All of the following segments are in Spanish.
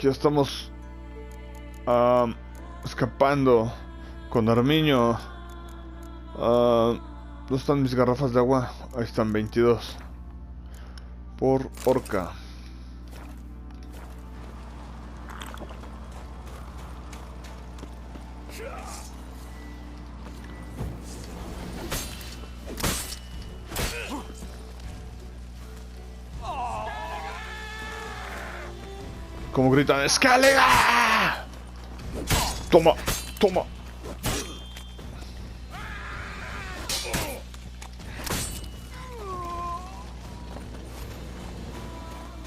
Aquí estamos escapando con Arminio. ¿Dónde están mis garrafas de agua? Ahí están, 22. Por orca. Como gritan, ¡Escalera! Toma, toma.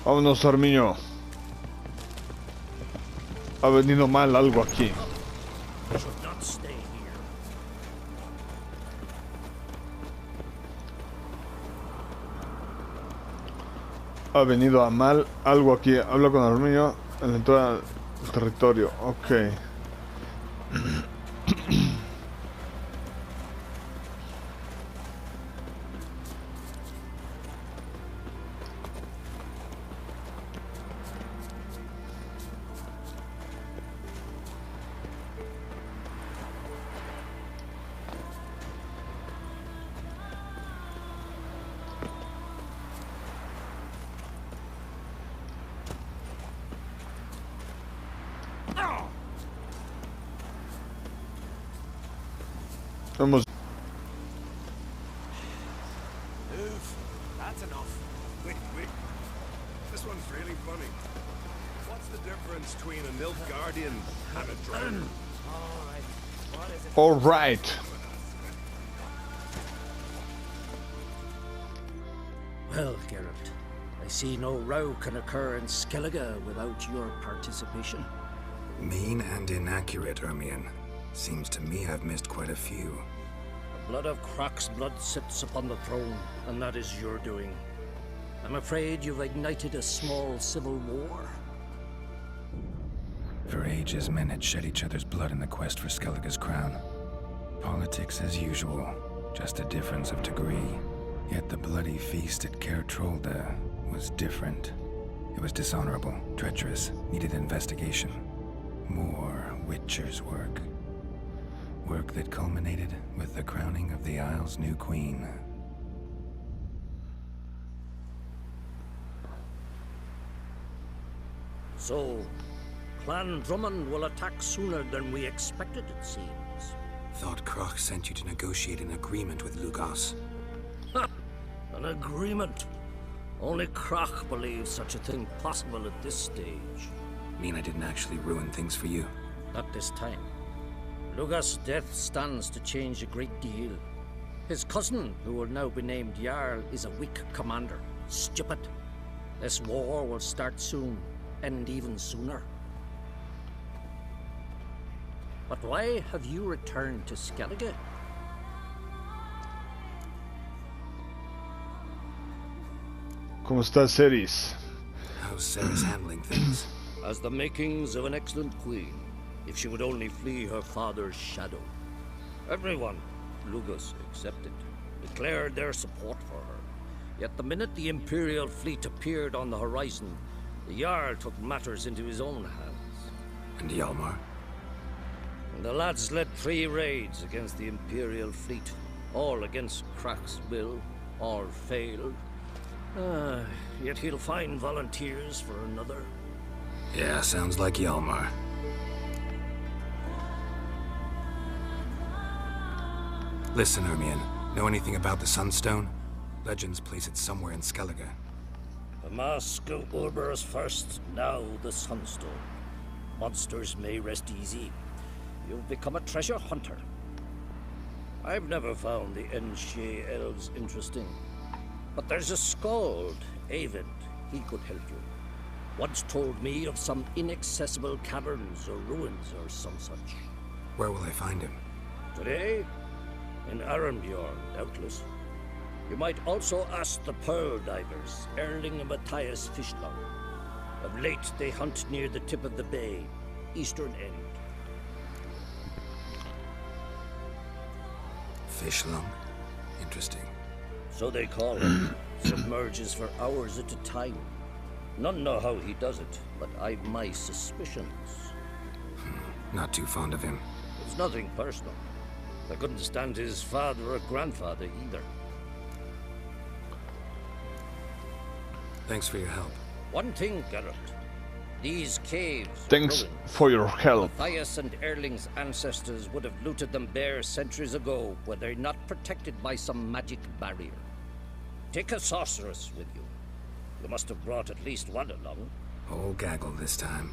Vámonos, Arminio. Ha venido mal algo aquí. Ha venido a mal algo aquí. Habla con Arminio en la entrada del territorio. Ok. Vamos. That's enough. Wait. This one's really funny. What's the difference between a Nilfgaardian and a drow? All right. Well, Geralt, I see no row can occur in Skellige without your participation. Mean and inaccurate, Ermion. Seems to me I've missed quite a few. The blood of Croc's blood sits upon the throne, and that is your doing. I'm afraid you've ignited a small civil war. For ages, men had shed each other's blood in the quest for Skellige's crown. Politics as usual, just a difference of degree. Yet the bloody feast at Caer Trolda was different. It was dishonorable, treacherous, needed investigation. More Witcher's work. Work that culminated with the crowning of the Isle's new queen. So, Clan Drummond will attack sooner than we expected, it seems. Thought Croc sent you to negotiate an agreement with Lugos. Ha! An agreement? Only Croc believes such a thing possible at this stage. Mean I didn't actually ruin things for you? Not this time. Lugos' death stands to change a great deal. His cousin, who will now be named Jarl, is a weak commander. Stupid. This war will start soon, end even sooner. But why have you returned to Skellige? ¿Cómo está, Ceres? How's Ceres handling things? As the makings of an excellent queen, if she would only flee her father's shadow. Everyone, Lugos excepted, declared their support for her. Yet the minute the Imperial fleet appeared on the horizon, the Jarl took matters into his own hands. And Hjalmar? And the lads led 3 raids against the Imperial fleet, all against Croc's will, all failed. Yet he'll find volunteers for another. Yeah, sounds like Hjalmar. Listen, Ermion. Know anything about the Sunstone? Legends place it somewhere in Skellige. The Mask of Urber's first, now the Sunstone. Monsters may rest easy. You've become a treasure hunter. I've never found the Enshe elves interesting. But there's a skald, Eyvind. He could help you. Once told me of some inaccessible caverns or ruins or some such. Where will I find him? Today? In Arenbjorn, doubtless. You might also ask the Pearl Divers, Erling and Matthias Fishlung. Of late, they hunt near the tip of the bay, eastern end. Fishlung? Interesting. So they call it. Submerges for hours at a time. None know how he does it, but I've my suspicions. Not too fond of him. It's nothing personal. I couldn't stand his father or grandfather either. Thanks for your help. One thing, Geralt. These caves are Thanks ruined. for your help. Matthias and Erling's ancestors would have looted them bare centuries ago were they not protected by some magic barrier. Take a sorceress with you. You must have brought at least one along. Whole gaggle this time.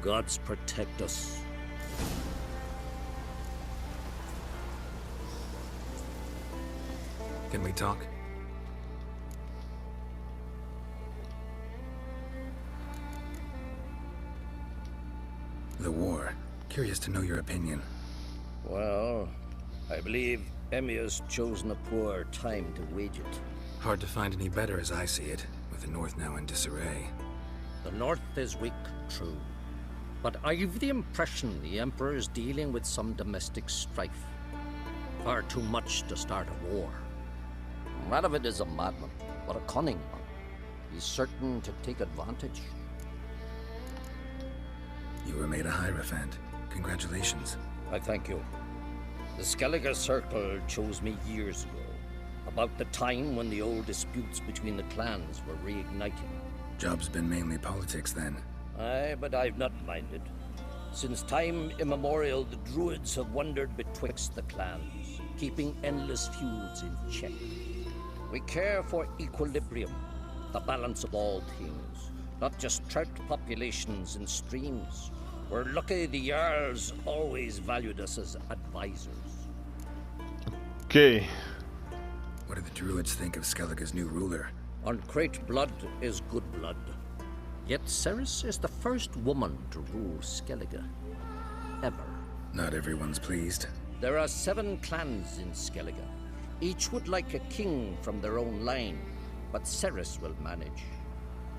Gods protect us. Can we talk? The war. Curious to know your opinion. Well, I believe Emmir's chosen a poor time to wage it. Hard to find any better as I see it, with the North now in disarray. The North is weak, true. But I've the impression the Emperor is dealing with some domestic strife. Far too much to start a war. Radovid is a madman, but a cunning one. He's certain to take advantage. You were made a Hierophant. Congratulations. I thank you. The Skellige Circle chose me years ago, about the time when the old disputes between the clans were reigniting. Job's been mainly politics then. Aye, but I've not minded. Since time immemorial, the Druids have wandered betwixt the clans, keeping endless feuds in check. We care for equilibrium, the balance of all things, not just trout populations and streams. We're lucky the Jarls always valued us as advisors. Okay. What do the Druids think of Skellige's new ruler? Uncrate blood is good blood. Yet Cerys is the first woman to rule Skellige. Ever. Not everyone's pleased. There are 7 clans in Skellige. Each would like a king from their own line, but Cerys will manage.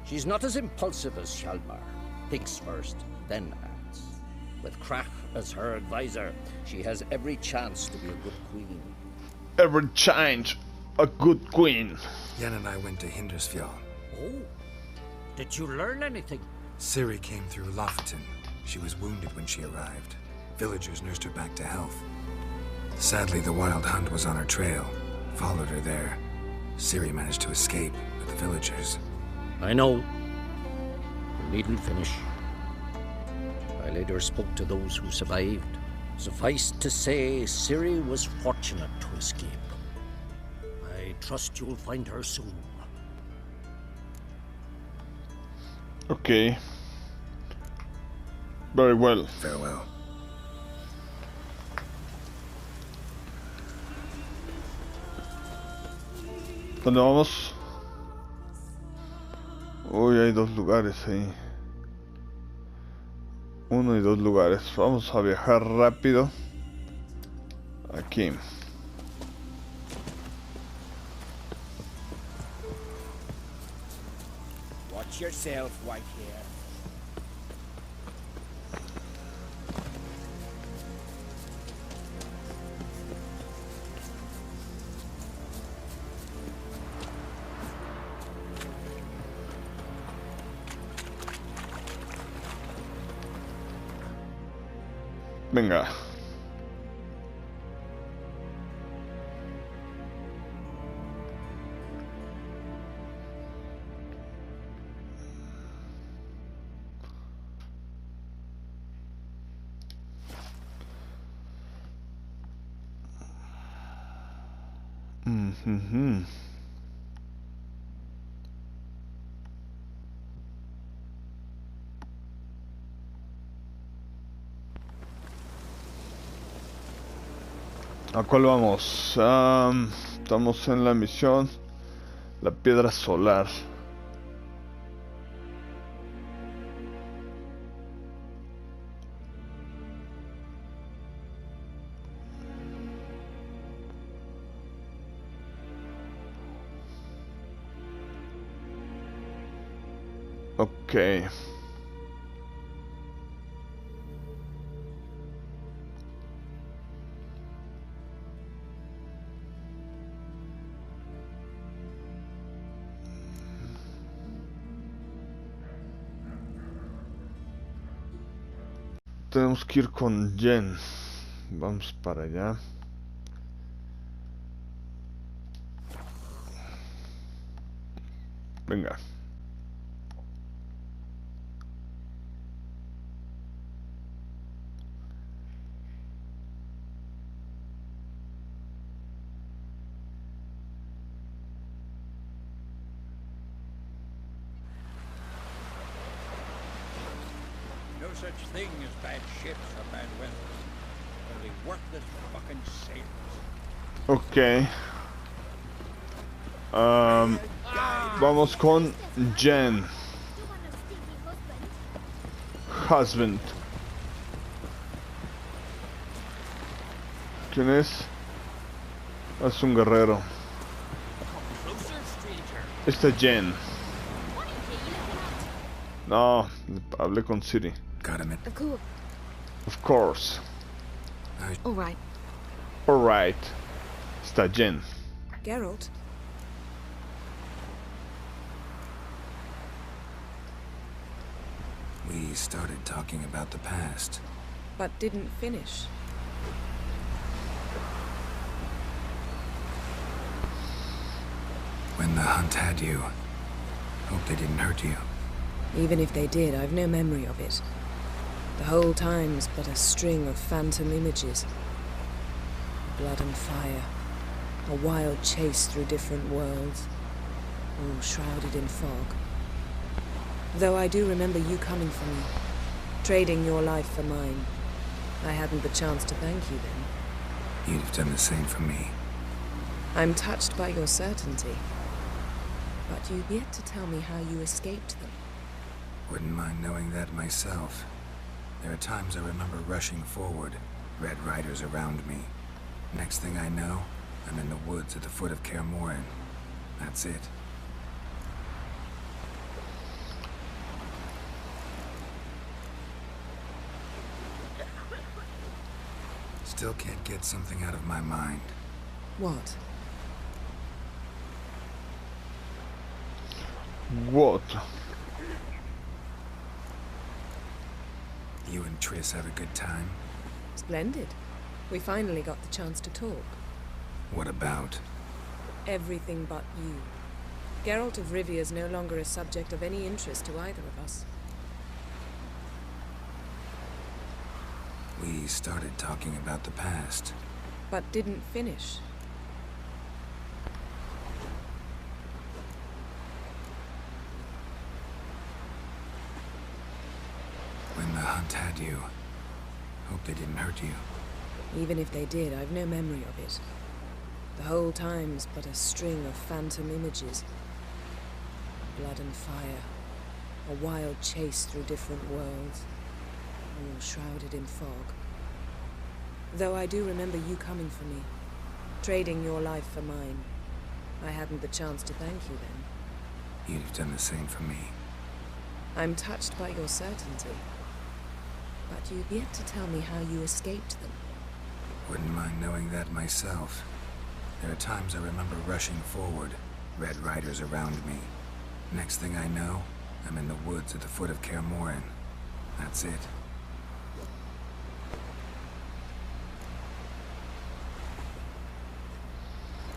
She's not as impulsive as Hjalmar. Thinks first, then acts. With Krach as her advisor, she has every chance to be a good queen. Every change, a good queen. Yen and I went to Hindersfjall. Oh, did you learn anything? Ciri came through Lofoten. She was wounded when she arrived. Villagers nursed her back to health. Sadly, the Wild Hunt was on her trail. Followed her there. Ciri managed to escape, but the villagers... I know. You needn't finish. I later spoke to those who survived. Suffice to say, Ciri was fortunate to escape. I trust you'll find her soon. Okay. Very well. Farewell. ¿Dónde vamos? Uy, hay 2 lugares ahí. 1 y 2 lugares. Vamos a viajar rápido. Aquí. Watch yourself, Whitehair. Venga. Mhm. ¿A cuál vamos? Estamos en la misión La Piedra Solar. Ok. tenemos que ir con Jen. Vamos para allá. Venga. No such thing as bad ships or bad weather. Only worthless fucking sailors. Ok. Vamos con Jen. Husband. ¿Quién es? Es un guerrero. Esta es Jen. No, hablé con Siri. Got him. Of course. Of course. All right. Alright. Está Jen. Geralt. We started talking about the past. But didn't finish. When the hunt had you. Hope they didn't hurt you. Even if they did, I've no memory of it. The whole time's but a string of phantom images. Blood and fire. A wild chase through different worlds. All shrouded in fog. Though I do remember you coming for me. Trading your life for mine. I hadn't the chance to thank you then. You'd have done the same for me. I'm touched by your certainty. But you've yet to tell me how you escaped them. Wouldn't mind knowing that myself. There are times I remember rushing forward, Red Riders around me. Next thing I know, I'm in the woods at the foot of Kaer Morhen. That's it. Still can't get something out of my mind. What? What? You and Triss have a good time? Splendid. We finally got the chance to talk. What about? Everything but you. Geralt of Rivia is no longer a subject of any interest to either of us. We started talking about the past. But didn't finish. When the hunt had you. Hope they didn't hurt you. Even if they did, I've no memory of it. The whole time's but a string of phantom images. Blood and fire. A wild chase through different worlds. All shrouded in fog. Though I do remember you coming for me. Trading your life for mine. I hadn't the chance to thank you then. You'd have done the same for me. I'm touched by your certainty. But you've yet to tell me how you escaped them. Wouldn't mind knowing that myself. There are times I remember rushing forward, Red Riders around me. Next thing I know, I'm in the woods at the foot of Kaer Morhen. That's it.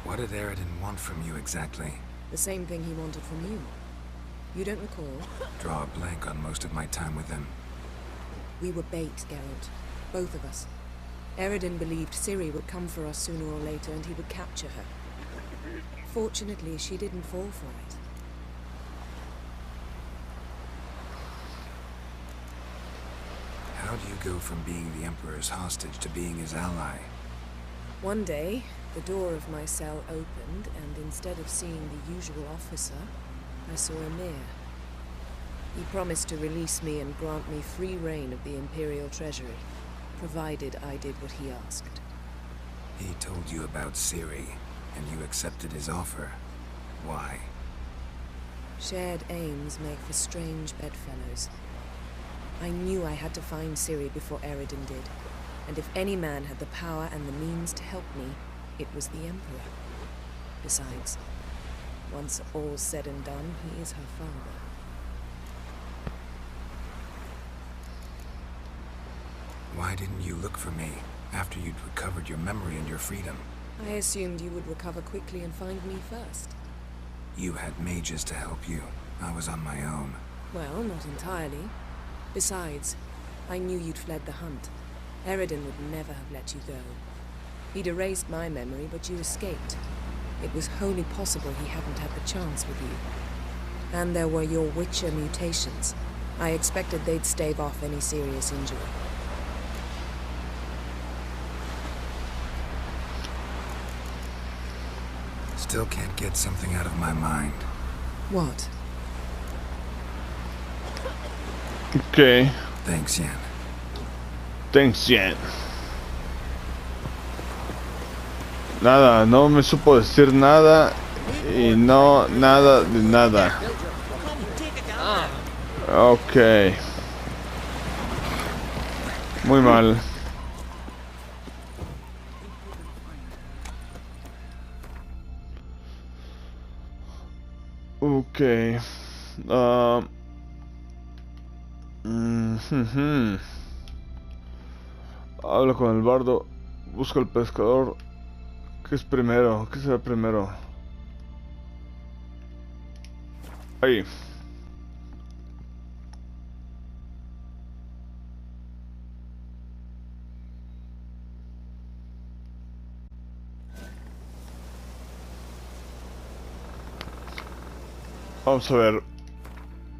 What did Eredin want from you exactly? The same thing he wanted from you. You don't recall? Draw a blank on most of my time with him. We were bait, Geralt. Both of us. Eredin believed Ciri would come for us sooner or later and he would capture her. Fortunately, she didn't fall for it. How do you go from being the Emperor's hostage to being his ally? One day, the door of my cell opened, and instead of seeing the usual officer, I saw Emhyr. He promised to release me and grant me free reign of the Imperial Treasury, provided I did what he asked. He told you about Ciri, and you accepted his offer. Why? Shared aims make for strange bedfellows. I knew I had to find Ciri before Eredin did, and if any man had the power and the means to help me, it was the Emperor. Besides, once all's said and done, he is her father. Why didn't you look for me after you'd recovered your memory and your freedom? I assumed you would recover quickly and find me first. You had mages to help you. I was on my own. Well, not entirely. Besides, I knew you'd fled the hunt. Eridan would never have let you go. He'd erased my memory, but you escaped. It was wholly possible he hadn't had the chance with you. And there were your Witcher mutations. I expected they'd stave off any serious injury. Still can't get something out of my mind. What? Okay. Thanks, Yen. Thanks, Yen. Nada, no me supo decir nada y no nada de nada. Ok. Muy mal. Ok. Habla con el bardo. Busca al pescador. ¿Qué es primero? ¿Qué será primero? Ahí. Vamos a ver.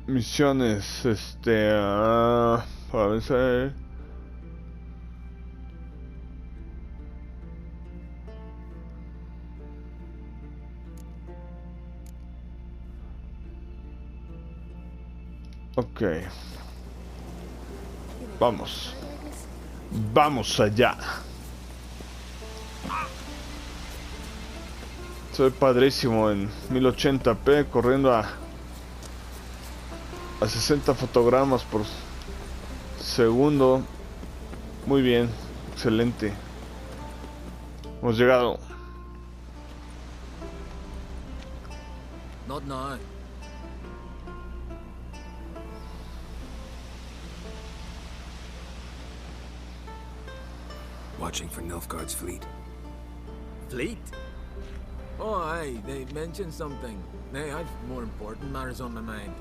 Misiones, para vencer. Ok. Vamos. Vamos allá. Soy padrísimo en 1080p corriendo a 60 fotogramas por segundo. Muy bien, excelente. Hemos llegado. Not now. Watching for Nilfgaard's fleet. Fleet? Oh, aye, they mentioned something. Nay, I've more important matters on my mind.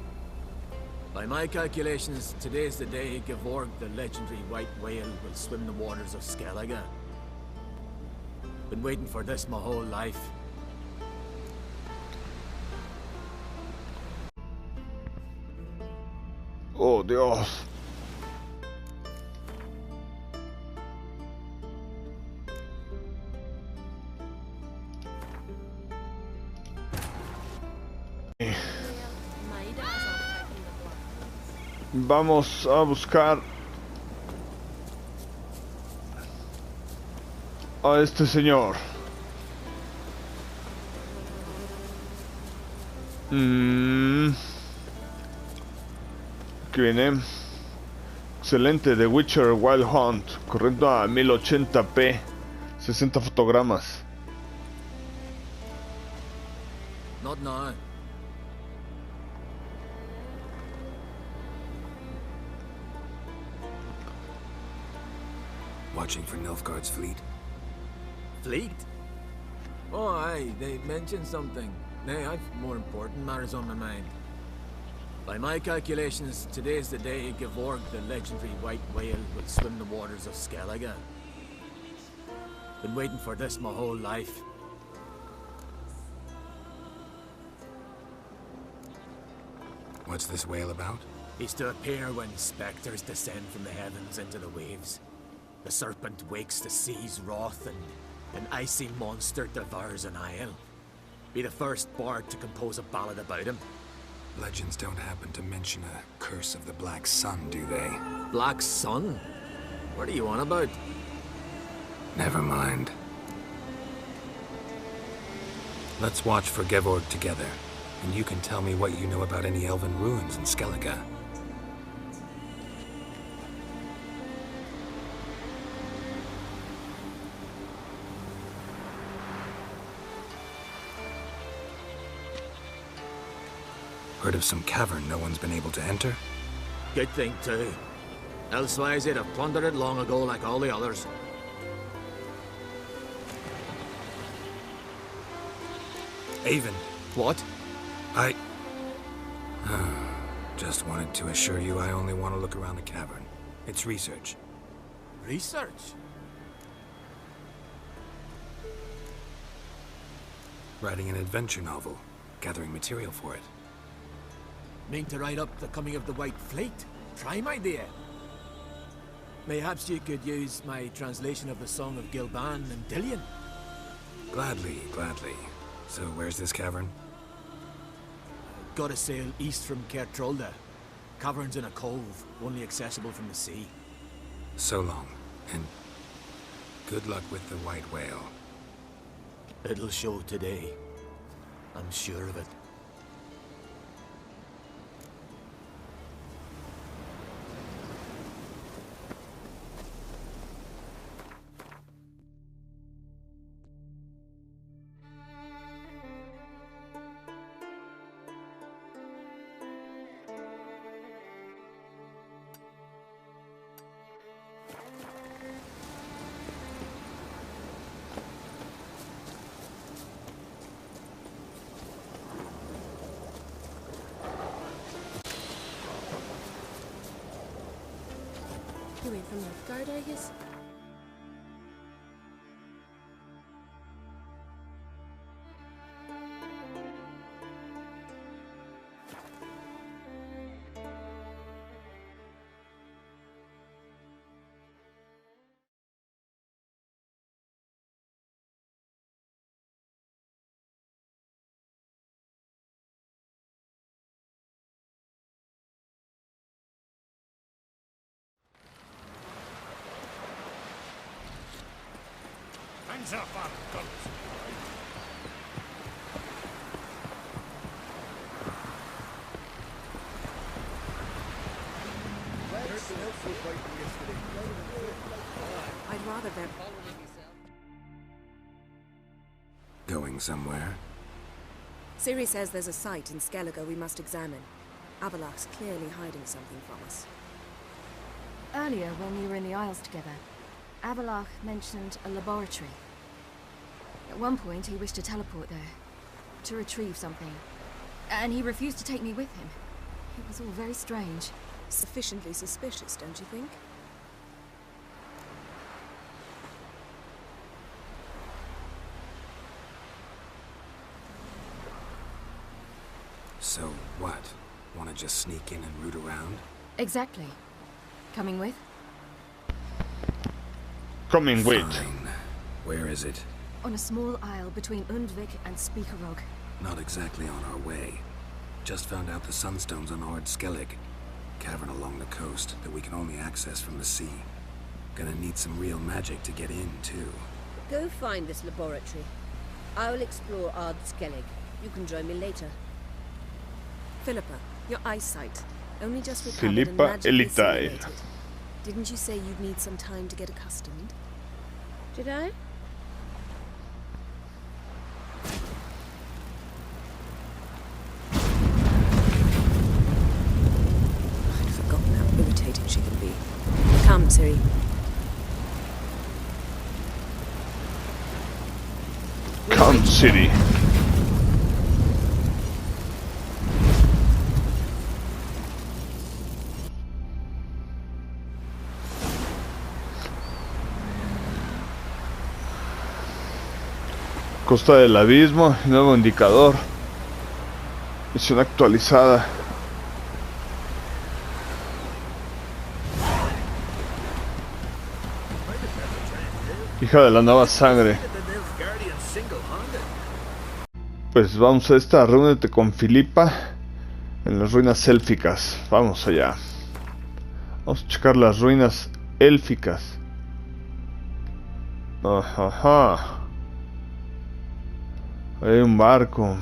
By my calculations, today's the day Gevorg, the legendary white whale, will swim the waters of Skellige. Been waiting for this my whole life. Oh, Dios. Vamos a buscar a este señor. Que viene. Excelente, The Witcher Wild Hunt, corriendo a 1080p, 60 fotogramas. Not now. Watching for Nilfgaard's fleet. Fleet? Oh, aye, they mentioned something. Nay, I've more important matters on my mind. By my calculations, today's the day Gevorg, the legendary white whale, will swim the waters of Skellige. Been waiting for this my whole life. What's this whale about? He's to appear when specters descend from the heavens into the waves. The serpent wakes the sea's wrath, and an icy monster devours an isle. Be the first bard to compose a ballad about him. Legends don't happen to mention a curse of the Black Sun, do they? Black Sun? What are you on about? Never mind. Let's watch for Gevorg together, and you can tell me what you know about any elven ruins in Skellige. Heard of some cavern no one's been able to enter? Good thing, too. Elsewise, they'd have plundered it long ago like all the others. Avon, What? I... Just wanted to assure you I only want to look around the cavern. It's research. Research? Writing an adventure novel. Gathering material for it. Mean to write up the coming of the White Fleet? Prime idea. Mayhaps you could use my translation of the Song of Gilban and Dillion. Gladly, gladly. So where's this cavern? Gotta sail east from Cair Trolda. Cavern's in a cove, only accessible from the sea. So long, and good luck with the white whale. It'll show today. I'm sure of it. You went from Nilfgaard, I guess? Hands up on guns. I'd rather them. Going somewhere? Ciri says there's a site in Skellige we must examine. Avalach's clearly hiding something from us. Earlier, when we were in the Isles together, Avalach mentioned a laboratory. At one point, he wished to teleport there, to retrieve something. And he refused to take me with him. It was all very strange. Sufficiently suspicious, don't you think? So what? Want to just sneak in and root around? Exactly. Coming with? Coming with. Fine. Where is it? On a small isle between Undvik and Speakerog. Not exactly on our way. Just found out the sunstones on Ard Skellig. Cavern along the coast that we can only access from the sea. Gonna need some real magic to get in, too. Go find this laboratory. I will explore Ard Skellig. You can join me later. Philippa, your eyesight. Only just recovered and Philippa magically Elitae. simulated. Didn't you say you'd need some time to get accustomed? Did I? I'd forgotten how irritating she can be. Come, Ciri. Come, City. Costa del Abismo, nuevo indicador. Misión actualizada. Hija de la nueva sangre. Pues vamos a esta, reúnete con Filipa en las ruinas élficas. Vamos allá. Vamos a checar las ruinas élficas. Ajá. Hay un barco.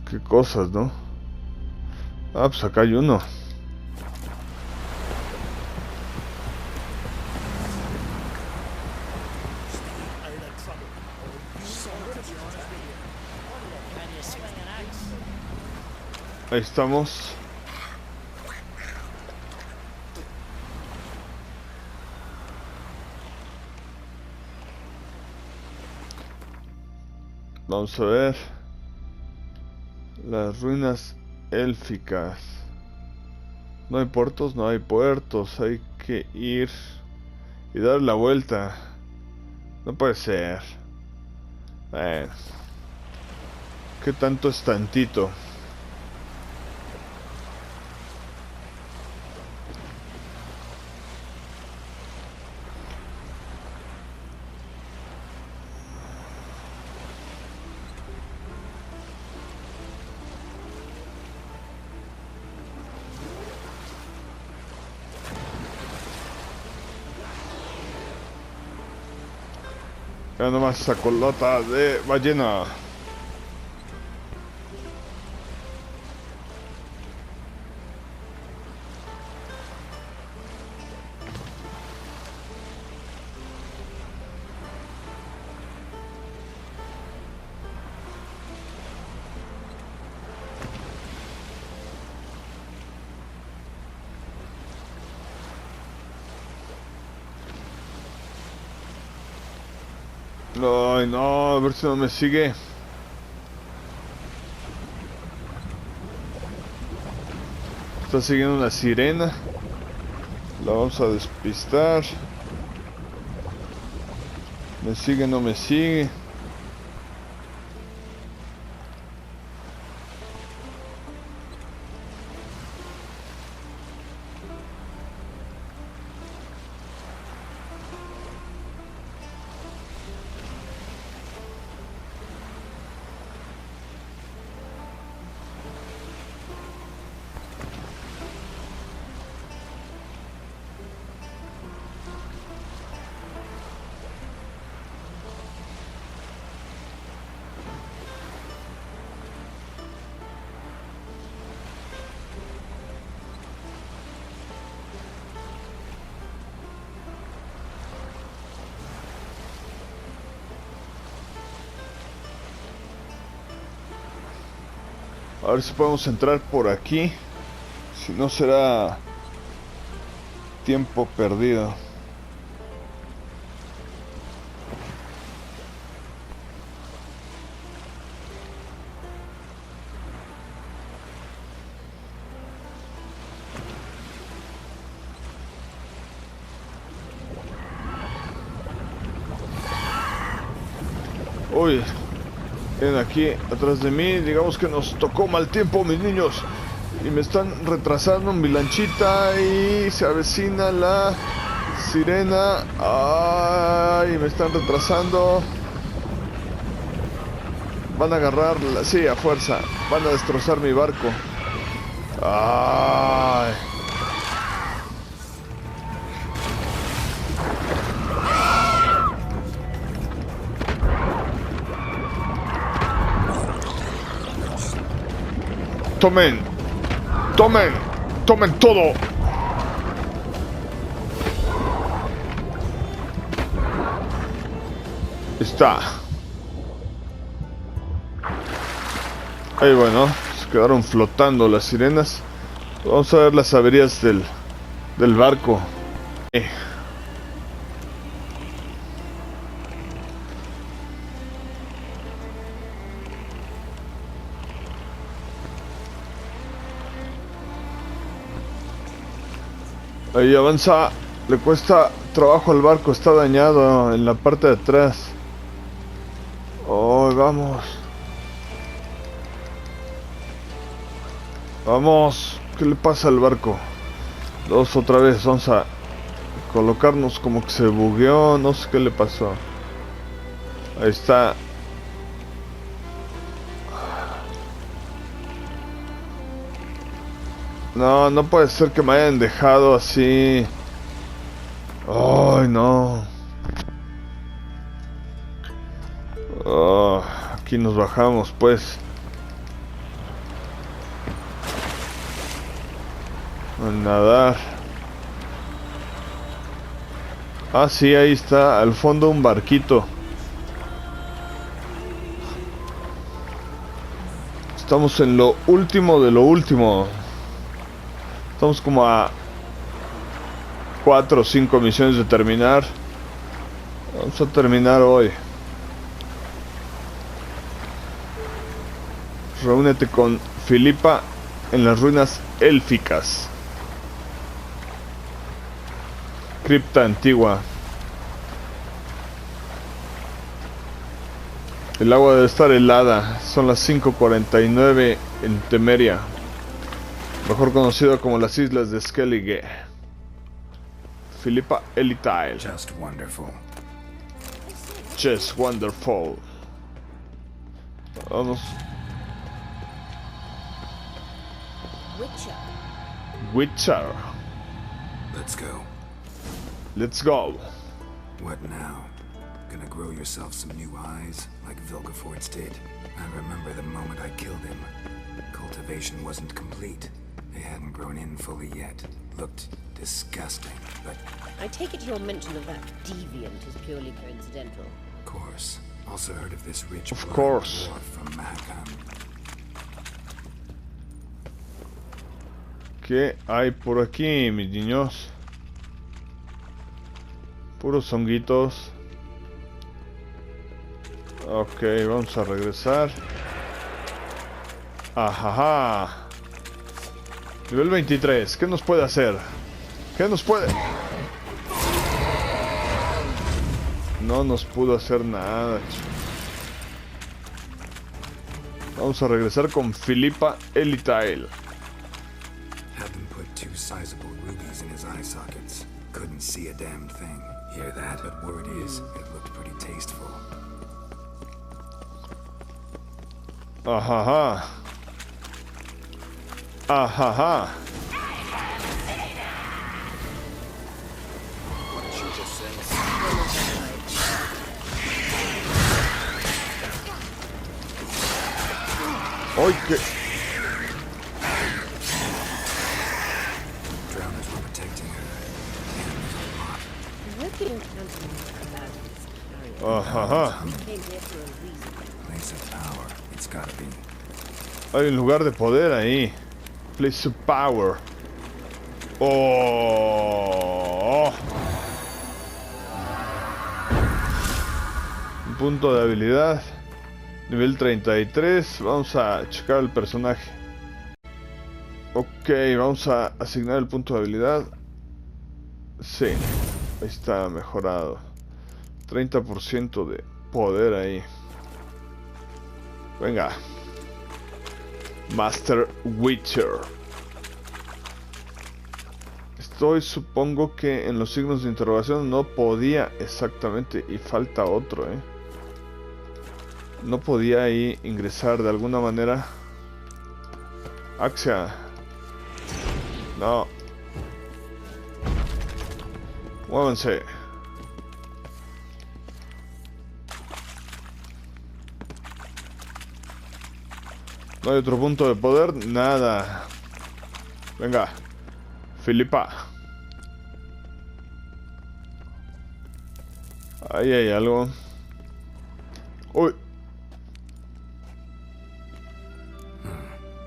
Qué cosas, ¿no? Ah, pues acá hay uno. Ahí estamos. Vamos a ver. Las ruinas élficas. No hay puertos, no hay puertos. Hay que ir y dar la vuelta. No puede ser. Bueno. ¿Qué tanto es tantito? Ya nomás esa colota de ballena. Ay, no, a ver si no me sigue. Está siguiendo una sirena. La vamos a despistar. ¿Me sigue, no me sigue? A ver si podemos entrar por aquí. Si no será tiempo perdido. Uy. Ven aquí atrás de mí, digamos que nos tocó mal tiempo, mis niños, y me están retrasando en mi lanchita y se avecina la sirena. Ay, me están retrasando. Van a agarrarla, sí, a fuerza. Van a destrozar mi barco. Ay. Tomen, tomen, tomen todo. Está. Ahí bueno, se quedaron flotando las sirenas. Vamos a ver las averías del barco. Ahí avanza, le cuesta trabajo al barco, está dañado en la parte de atrás. Oh, vamos. Vamos, ¿qué le pasa al barco? Dos otra vez, vamos a colocarnos como que se bugueó, no sé qué le pasó. Ahí está. No, no puede ser que me hayan dejado así. Ay, no. Oh, aquí nos bajamos, pues. A nadar. Ah, sí, ahí está, al fondo un barquito. Estamos en lo último de lo último. Estamos como a 4 o 5 misiones de terminar. Vamos a terminar hoy. Reúnete con Filipa en las ruinas élficas. Cripta antigua. El agua debe estar helada. Son las 5:49 en Temeria, mejor conocido como las islas de Skellige. Filipa Elitael. Just wonderful. Just wonderful. Vamos. Witcher. Witcher. Let's go. Let's go. What now? Gonna grow yourself some new eyes, like Vilgefortz did? I remember the moment I killed him. Cultivation wasn't complete. They hadn't grown in fully yet. Looked disgusting, but... I take it your mention of that deviant is purely coincidental. Of course. Also heard of this rich Of course. dwarf from Mahakam. ¿Qué hay por aquí, mis niños? Puros honguitos. Ok, vamos a regresar. Ajaja. Nivel 23. ¿Qué nos puede hacer? ¿Qué nos puede? No nos pudo hacer nada. Vamos a regresar con Filipa Elitael. Had them put 2 sizable rubies in his eye sockets. Couldn't see a damned thing. Hear that? But word is, it looked pretty tasteful. Ajaja. Ajaja. ¡Ay, qué! Drowners were protecting her. I hope you don't cancel me about this carrier. Ajaja. We came here for a reason. Place of power. It's gotta be. Hay un lugar de poder ahí. Place of power. Oh. Un punto de habilidad. Nivel 33. Vamos a checar el personaje. Ok, vamos a asignar el punto de habilidad. Sí, ahí está mejorado. 30% de poder ahí. Venga. Master Witcher. Supongo que en los signos de interrogación no podía exactamente. Y falta otro, no podía ahí ingresar de alguna manera. Axia. No. Muévanse. No hay otro punto de poder. Nada. Venga. Filipa. Ahí hay algo. Uy.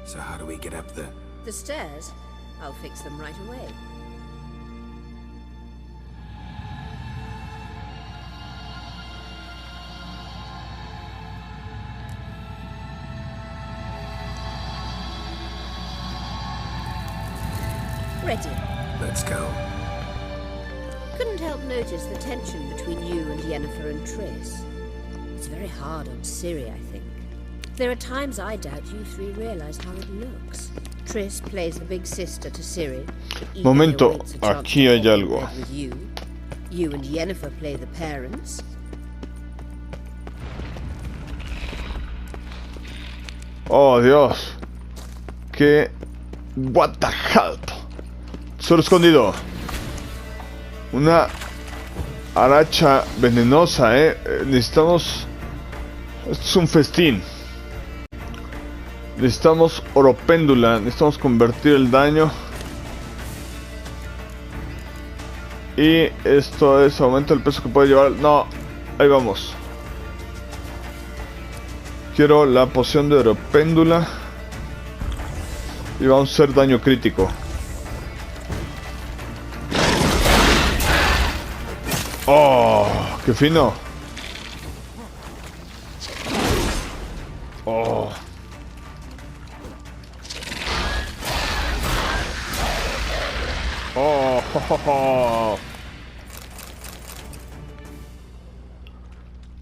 So how do we get up the... The stairs? I'll fix them right away. Ready. Let's go. Couldn't help notice the tension between you and Yennefer and Triss. It's very hard on Ciri, I think. There are times I doubt you three realize how it looks. Triss plays the big sister to Ciri. Momento, aquí hay algo. You and Yennefer play the parents. Oh, Dios. Que... What the hell? Solo escondido. Una aracha venenosa, necesitamos... Esto es un festín. Necesitamos oropéndula. Necesitamos convertir el daño. Y esto es... Aumenta el peso que puede llevar... No, ahí vamos. Quiero la poción de oropéndula. Y vamos a hacer daño crítico. Oh, qué fino. Oh.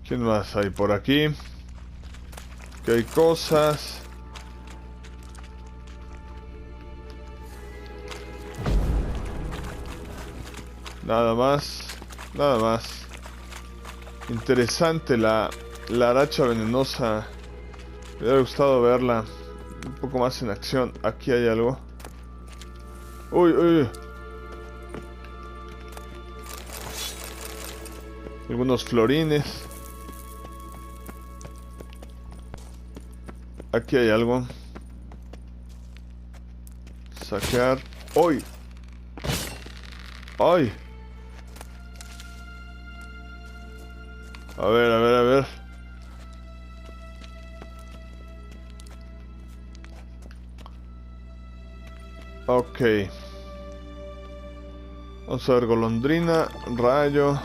¿Quién más hay por aquí? Que hay cosas. Nada más. Nada más. Interesante la aracha venenosa. Me hubiera gustado verla un poco más en acción. Aquí hay algo. Uy, uy. Algunos florines. Aquí hay algo. Saquear. ¡Uy! ¡Ay! A ver, a ver, a ver. Ok. Vamos a ver, golondrina, rayo.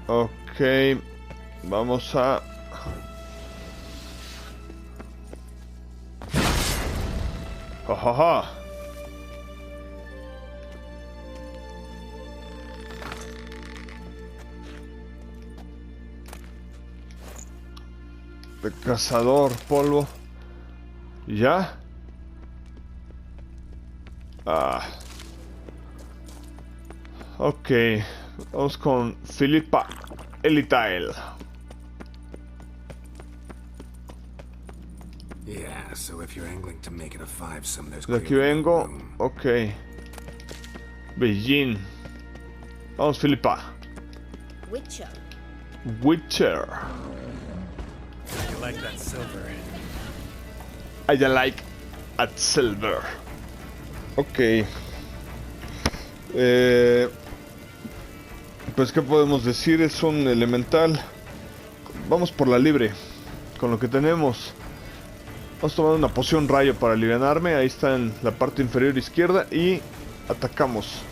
Ok. Vamos a... ¡Jajaja! De cazador, polvo. ¿Y ya? Ah. Ok. Vamos con Philippa Elitael. Yeah, so if you're angling to make it a five-some, there's De aquí vengo. Ok. Beijing. Vamos, Philippa. Witcher. Witcher. You like that silver? I like at silver. Ok. Pues qué podemos decir, es un elemental. Vamos por la libre. Con lo que tenemos. Vamos a tomar una poción rayo para alivianarme. Ahí está en la parte inferior izquierda. Y atacamos.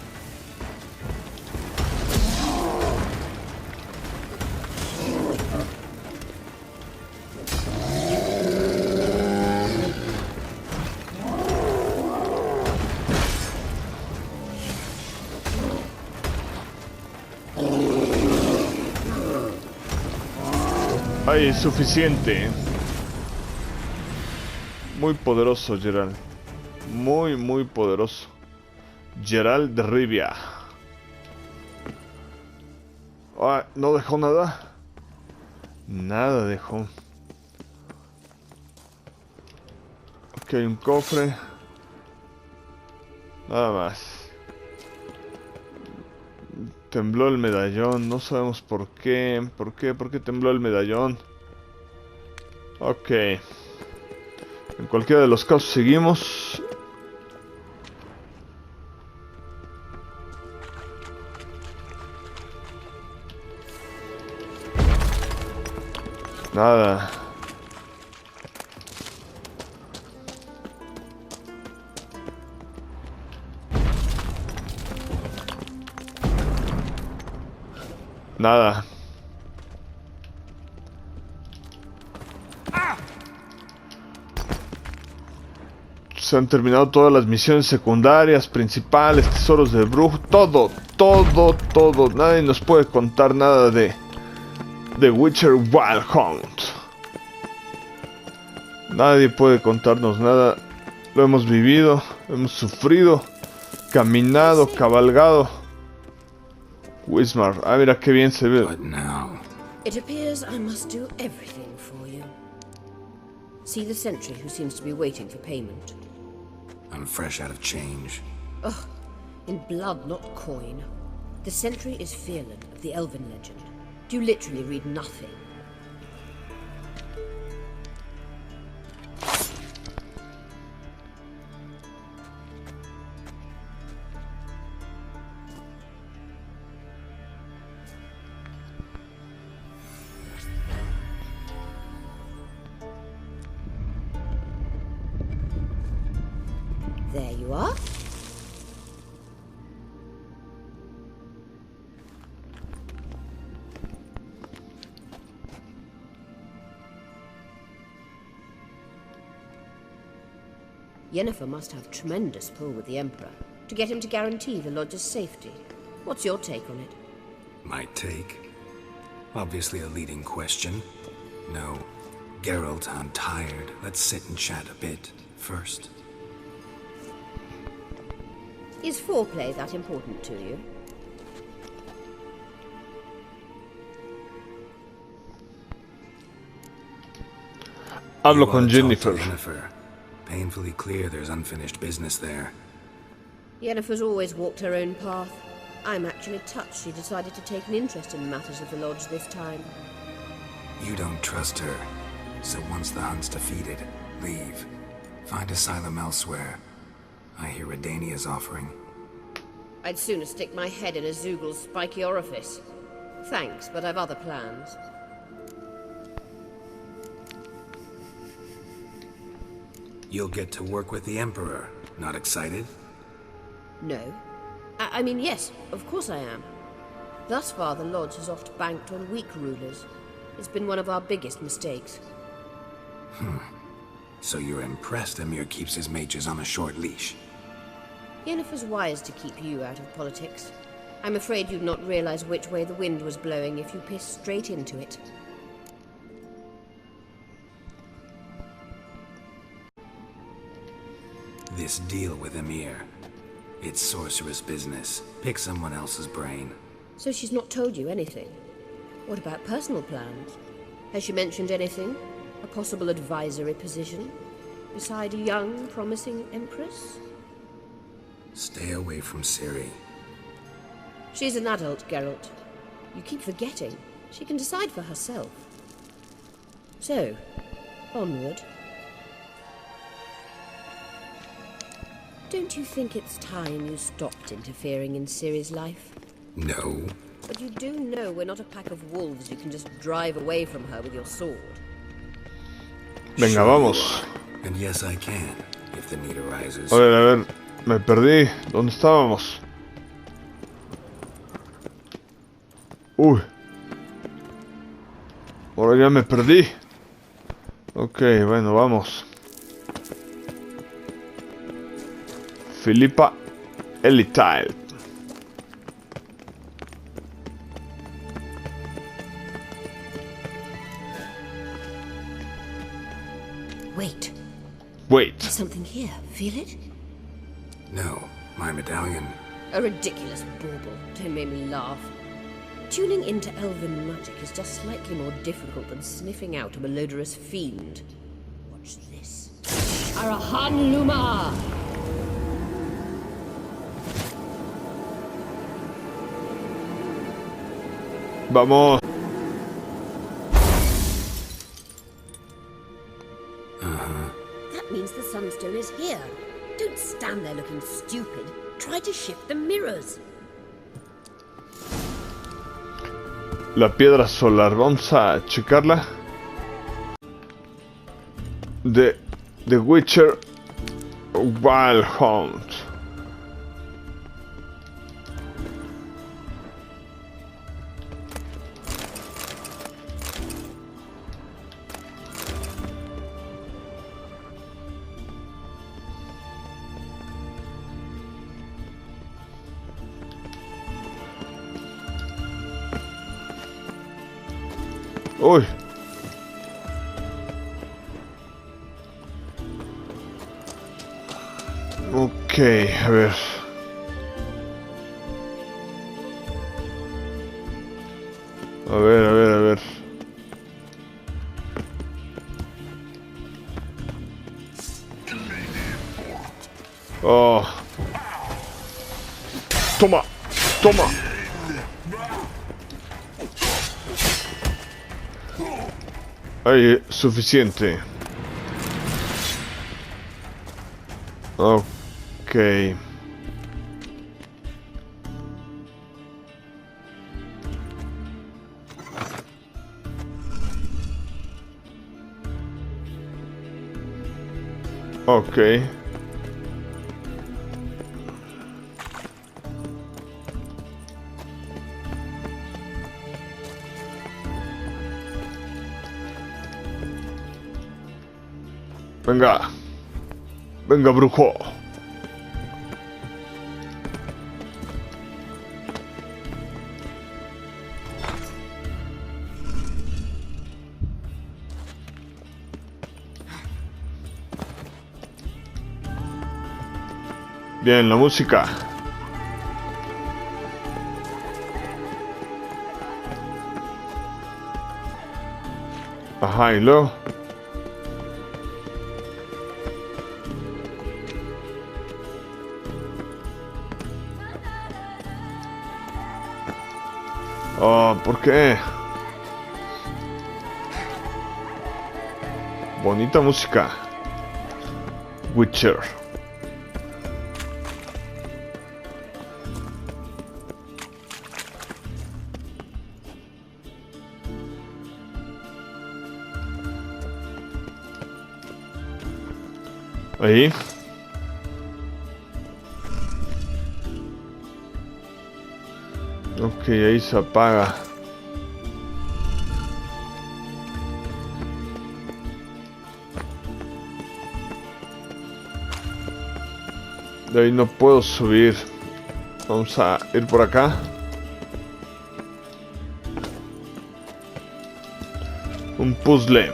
Ahí es suficiente. Muy poderoso, Geralt. Muy, muy poderoso. Geralt de Rivia. Ah, ¿no dejó nada? Nada dejó. Ok, un cofre. Nada más. Tembló el medallón, no sabemos por qué. ¿Por qué tembló el medallón? Ok. En cualquiera de los casos seguimos. Nada. Nada. Se han terminado todas las misiones secundarias, principales, tesoros de brujo, todo. Nadie nos puede contar nada de The Witcher Wild Hunt. Nadie puede contarnos nada. Lo hemos vivido, hemos sufrido, caminado, cabalgado. Wismar, ah, mira qué bien se ve. It appears I must do everything for you. See the sentry who seems to be waiting for payment. I'm fresh out of change. Ugh, in blood, not coin. The sentry is Fearlan of the Elven legend. Do you literally read nothing? There you are. Yennefer must have tremendous pull with the Emperor to get him to guarantee the Lodge's safety. What's your take on it? My take? Obviously a leading question. No. Geralt, I'm tired. Let's sit and chat a bit first. Is foreplay that important to you? Hablo con Jennifer. Yennefer. Painfully clear there's unfinished business there. Yennefer's always walked her own path. I'm actually touched she decided to take an interest in matters of the Lodge this time. You don't trust her. So once the hunt's defeated, leave. Find asylum elsewhere. I hear Redania's offering. I'd sooner stick my head in a Zoogl's spiky orifice. Thanks, but I've other plans. You'll get to work with the Emperor. Not excited? No. I mean, yes, of course I am. Thus far, the Lodge has oft banked on weak rulers. It's been one of our biggest mistakes. So you're impressed Emhyr keeps his mages on a short leash? Yennefer's wise to keep you out of politics. I'm afraid you'd not realize which way the wind was blowing if you pissed straight into it. This deal with Emhyr. It's sorceress business. Pick someone else's brain. So she's not told you anything? What about personal plans? Has she mentioned anything? A possible advisory position? Beside a young, promising Empress? Stay away from Ciri. She's an adult, Geralt. You keep forgetting. She can decide for herself. So, onward. Don't you think it's time you stopped interfering in Ciri's life? No. But you do know we're not a pack of wolves you can just drive away from her with your sword. Venga, vamos. And yes, I can, if the need arises. A ver, me perdí. ¿Dónde estábamos? Uy. Ahora ya me perdí. Ok, bueno, vamos. Philippa Elitile. Wait. Wait. There's something here. Feel it? No, my medallion. A ridiculous bauble. Don't make me laugh. Tuning into elven magic is just slightly more difficult than sniffing out a malodorous fiend. Watch this. Arahan Luma! Vamos. That means the Sunstone is here. Don't stand there looking stupid. Try to shift the mirrors. La piedra solar. Vamos a checarla. The Witcher Wild Hunt. Uy. Ok, a ver. A ver. Oh. Toma. Ahí, suficiente. Ok. Ok. Venga. Venga, brujo. Bien, la música. Ajá, y luego. Oh, ¿por qué? Bonita música. Witcher. Ahí. Ok, ahí se apaga. De ahí no puedo subir. Vamos a ir por acá. Un puzzle.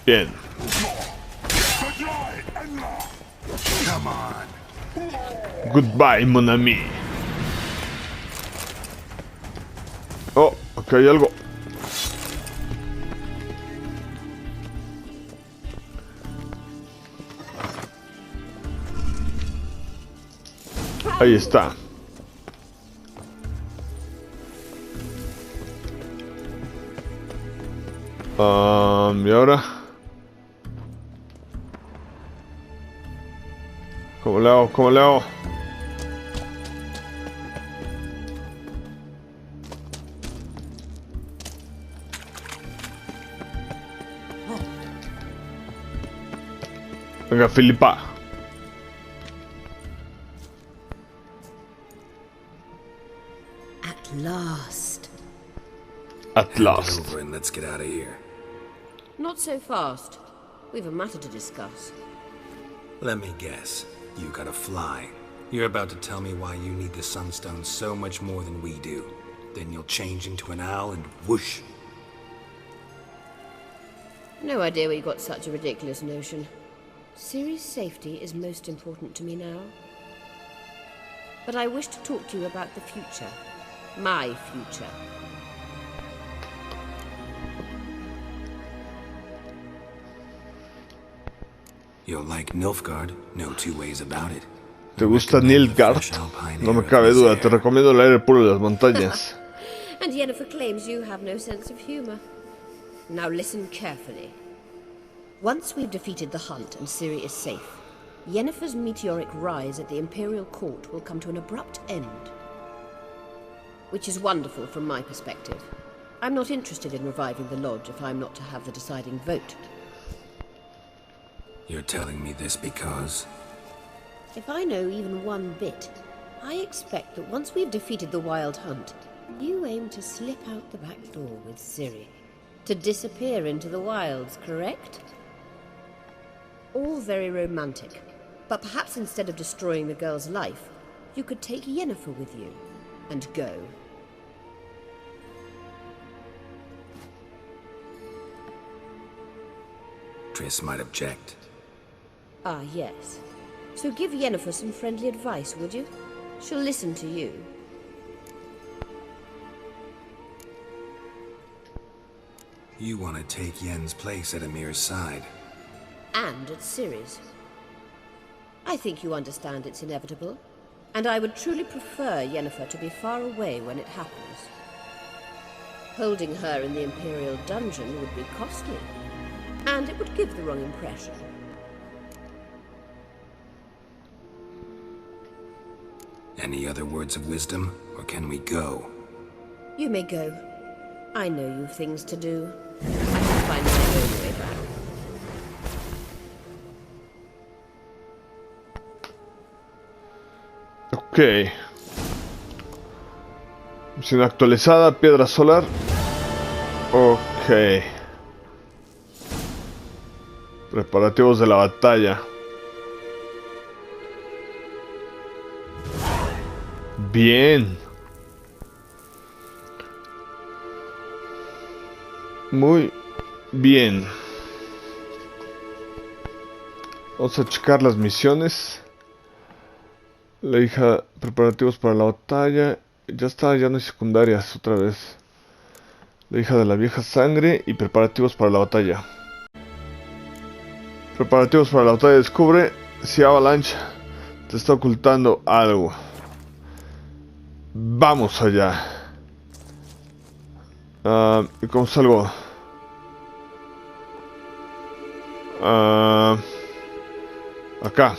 Bien. Goodbye, mon ami. Oh, aquí hay algo. Ahí está. ¿Y ahora? ¿Cómo le hago? ¿Cómo le hago? Venga, Filipa. At last. At last. Over and let's get out of here. Not so fast. We've a matter to discuss. Let me guess. You gotta fly. You're about to tell me why you need the Sunstone so much more than we do. Then you'll change into an owl and whoosh. No idea where you got such a ridiculous notion. Ciri's safety is most important to me now. But I wish to talk to you about the future. My future. You'll like Nilfgaard, no two ways about it. ¿Te gusta Nilfgaard? No me cabe duda, te recomiendo el aire puro de las montañas. And Yennefer claims you have no sense of humor. Now listen carefully. Once we've defeated the hunt and Ciri is safe, Yennefer's meteoric rise at the Imperial Court will come to an abrupt end. Which is wonderful from my perspective. I'm not interested in reviving the Lodge if I'm not to have the deciding vote. You're telling me this because... If I know even one bit, I expect that once we've defeated the Wild Hunt, you aim to slip out the back door with Ciri. To disappear into the wilds, correct? All very romantic. But perhaps instead of destroying the girl's life, you could take Yennefer with you and go. Triss might object. Ah, yes. So give Yennefer some friendly advice, would you? She'll listen to you. You want to take Yen's place at Amir's side. And at Ciri's. I think you understand it's inevitable. And I would truly prefer Yennefer to be far away when it happens. Holding her in the Imperial dungeon would be costly. And it would give the wrong impression. Any other words of wisdom, or can we go? You may go. I know you've things to do. I can find my own way back. Ok. Misión actualizada, piedra solar. Ok. Preparativos de la batalla. Bien. Muy bien. Vamos a checar las misiones. La hija, preparativos para la batalla. Ya está, ya no hay secundarias otra vez. La hija de la vieja sangre y preparativos para la batalla. Preparativos para la batalla. Descubre si Avalanche te está ocultando algo. Vamos allá. ¿Y cómo salgo? Acá.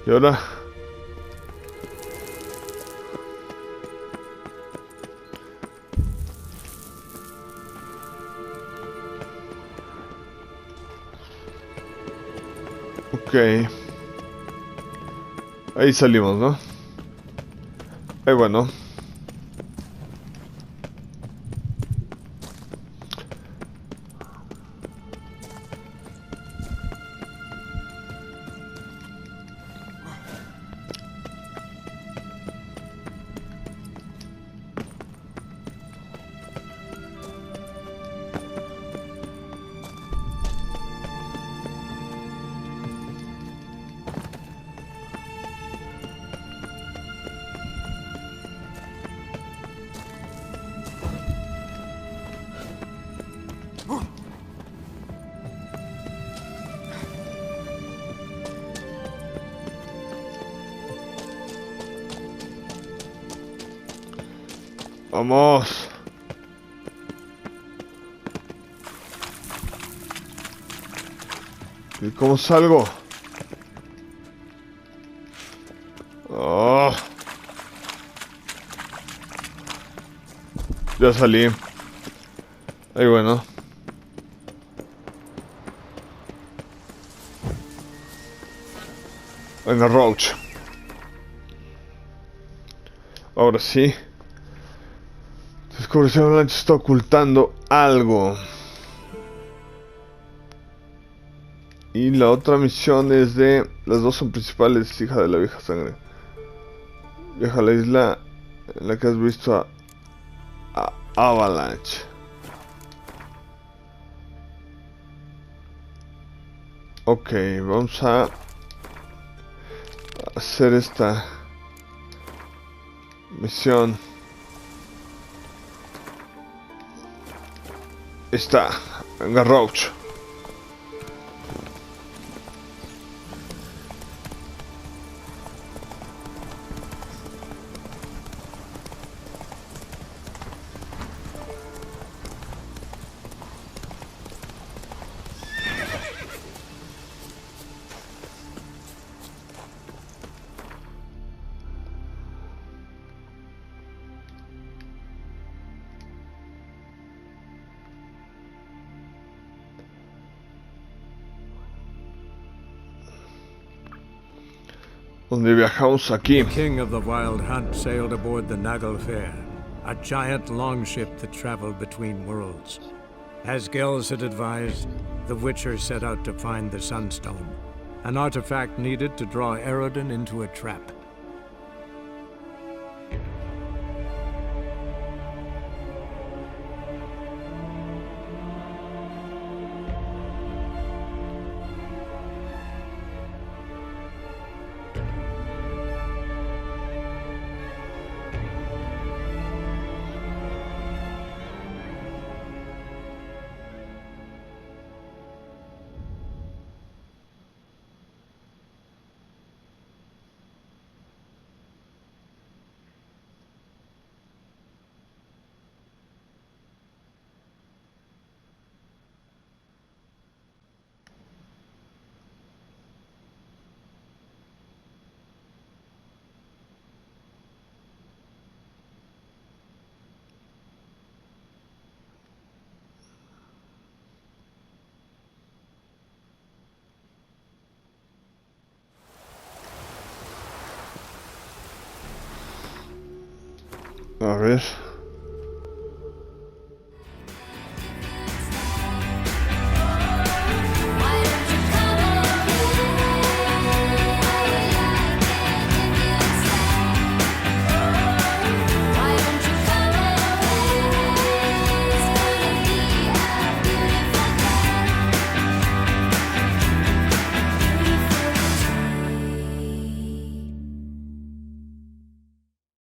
Y ahora... Ok. Ahí salimos, ¿no? Bueno. Vamos. ¿Y cómo salgo? Oh. Ya salí. Ahí bueno. Venga, Roach. Ahora sí. Descubre si Avalanche está ocultando algo. Y la otra misión es de... Las dos son principales, hija de la vieja sangre. Viaja a la isla en la que has visto a Avalanche. Ok, vamos a hacer esta misión. Está, venga, Roach. Donde viajamos aquí. The king of the Wild Hunt sailed aboard the Naglfar, a giant longship that traveled between worlds. As Gels had advised, the Witcher set out to find the Sunstone, an artifact needed to draw Eredin into a trap. A ver.